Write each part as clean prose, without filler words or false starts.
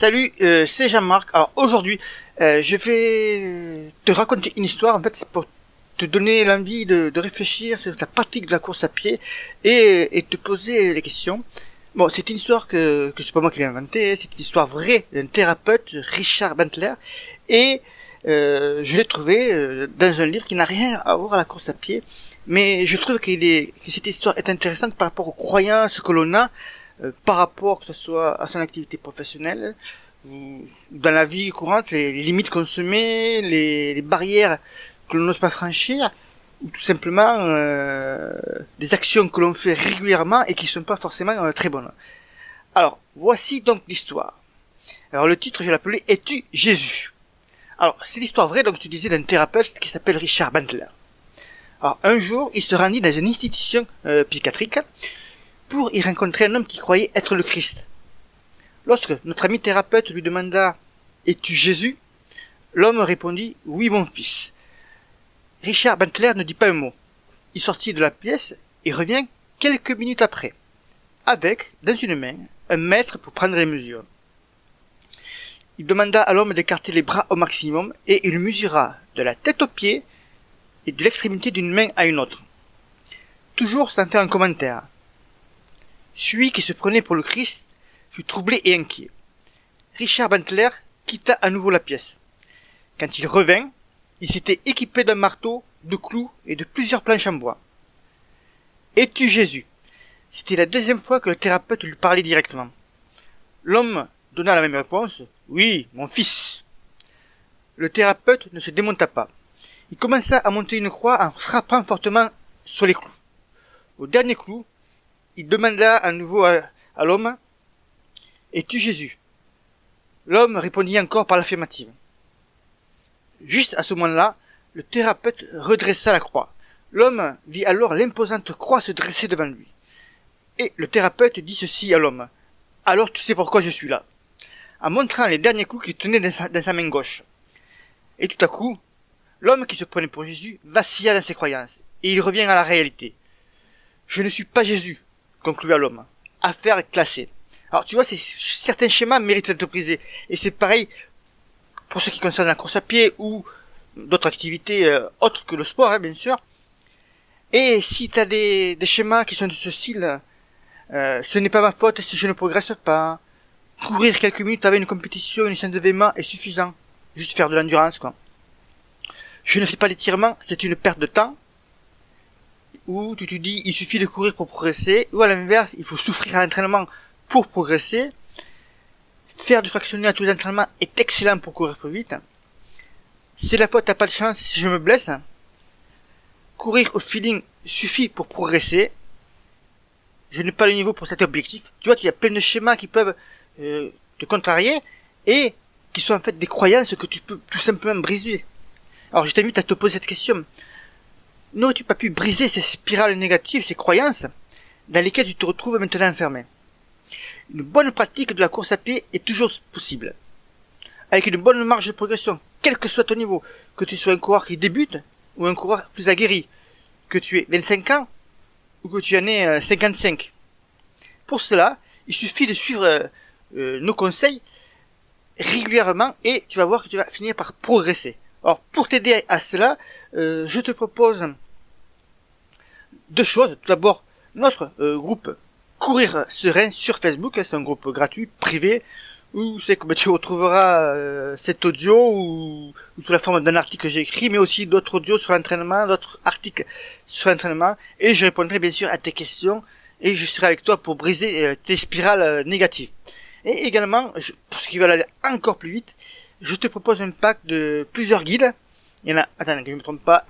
Salut, c'est Jean-Marc. Alors aujourd'hui, je vais te raconter une histoire. En fait, c'est pour te donner l'envie de réfléchir sur la pratique de la course à pied et te poser les questions. Bon, c'est une histoire que c'est pas moi qui l'ai inventée. C'est une histoire vraie d'un thérapeute, Richard Bandler, et je l'ai trouvé dans un livre qui n'a rien à voir à la course à pied. Mais je trouve que cette histoire est intéressante par rapport aux croyances que l'on a. Par rapport que ce soit à son activité professionnelle ou dans la vie courante, les limites qu'on se met, les barrières que l'on n'ose pas franchir, ou tout simplement des actions que l'on fait régulièrement et qui ne sont pas forcément très bonnes. Alors, voici donc l'histoire. Alors le titre, je l'ai appelé « Es-tu Jésus ?» Alors, c'est l'histoire vraie, donc tu disais, d'un thérapeute qui s'appelle Richard Bandler. Alors, un jour, il se rendit dans une institution psychiatrique pour y rencontrer un homme qui croyait être le Christ. Lorsque notre ami thérapeute lui demanda « Es-tu Jésus ?» l'homme répondit « Oui, mon fils ». Richard Bandler ne dit pas un mot. Il sortit de la pièce et revient quelques minutes après, avec, dans une main, un mètre pour prendre les mesures. Il demanda à l'homme d'écarter les bras au maximum et il mesura de la tête aux pieds et de l'extrémité d'une main à une autre. Toujours sans faire un commentaire. Celui qui se prenait pour le Christ fut troublé et inquiet. Richard Bandler quitta à nouveau la pièce. Quand il revint, il s'était équipé d'un marteau, de clous et de plusieurs planches en bois. « Es-tu Jésus ?» C'était la deuxième fois que le thérapeute lui parlait directement. L'homme donna la même réponse. « Oui, mon fils. » Le thérapeute ne se démonta pas. Il commença à monter une croix en frappant fortement sur les clous. Au dernier clou, il demanda à nouveau à l'homme « Es-tu Jésus ?» L'homme répondit encore par l'affirmative. Juste à ce moment-là, le thérapeute redressa la croix. L'homme vit alors l'imposante croix se dresser devant lui. Et le thérapeute dit ceci à l'homme. « Alors tu sais pourquoi je suis là ?» en montrant les derniers clous qu'il tenait dans sa main gauche. Et tout à coup, l'homme qui se prenait pour Jésus vacilla dans ses croyances, et il revient à la réalité. « Je ne suis pas Jésus », conclua l'homme. Affaire classée. Alors tu vois, certains schémas méritent d'être brisés. Et c'est pareil pour ce qui concerne la course à pied ou d'autres activités autres que le sport, bien sûr. Et si tu as des schémas qui sont de ce style, ce n'est pas ma faute si je ne progresse pas. Courir quelques minutes avec une compétition, une séance de vélo est suffisant. Juste faire de l'endurance, quoi. Je ne fais pas d'étirement, c'est une perte de temps. Ou tu te dis, il suffit de courir pour progresser. Ou à l'inverse, il faut souffrir à l'entraînement pour progresser. Faire du fractionné à tous les entraînements est excellent pour courir plus vite. C'est la faute, t'as pas de chance si je me blesse. Courir au feeling suffit pour progresser. Je n'ai pas le niveau pour cet objectif. Tu vois, il y a plein de schémas qui peuvent te contrarier et qui sont en fait des croyances que tu peux tout simplement briser. Alors je t'invite à te poser cette question. N'aurais-tu pas pu briser ces spirales négatives, ces croyances, dans lesquelles tu te retrouves maintenant enfermé? Une bonne pratique de la course à pied est toujours possible. Avec une bonne marge de progression, quel que soit ton niveau, que tu sois un coureur qui débute ou un coureur plus aguerri, que tu aies 25 ans ou que tu en aies 55. Pour cela, il suffit de suivre nos conseils régulièrement et tu vas voir que tu vas finir par progresser. Alors, pour t'aider à cela, je te propose deux choses. Tout d'abord, notre groupe Courir Serein sur Facebook. C'est un groupe gratuit, privé, où c'est que tu retrouveras cet audio ou sous la forme d'un article que j'ai écrit, mais aussi d'autres audios sur l'entraînement, d'autres articles sur l'entraînement. Et je répondrai bien sûr à tes questions et je serai avec toi pour briser tes spirales négatives. Et également, pour ceux qui veulent aller encore plus vite, je te propose un pack de plusieurs guides. Il y en a, attends, que je ne me trompe pas,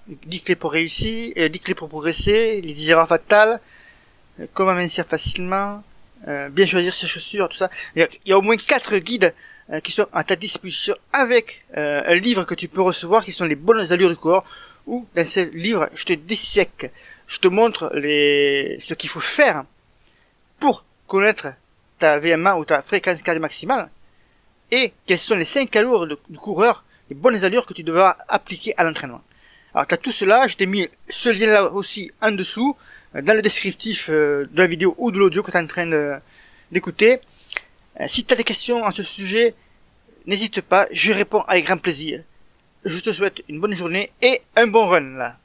10 clés pour réussir, 10 clés pour progresser, les 10 erreurs fatales, comment mincir facilement, bien choisir ses chaussures, tout ça. Il y a au moins 4 guides qui sont à ta disposition avec un livre que tu peux recevoir qui sont les bonnes allures du corps, où dans ce livre, je te dissèque, je te montre ce qu'il faut faire pour connaître ta VMA ou ta fréquence cardiaque maximale, et quelles sont les 5 allures du coureur, les bonnes allures que tu devras appliquer à l'entraînement. Alors tu as tout cela, je t'ai mis ce lien là aussi en dessous, dans le descriptif de la vidéo ou de l'audio que tu es en train d'écouter. Si tu as des questions à ce sujet, n'hésite pas, je réponds avec grand plaisir. Je te souhaite une bonne journée et un bon run là.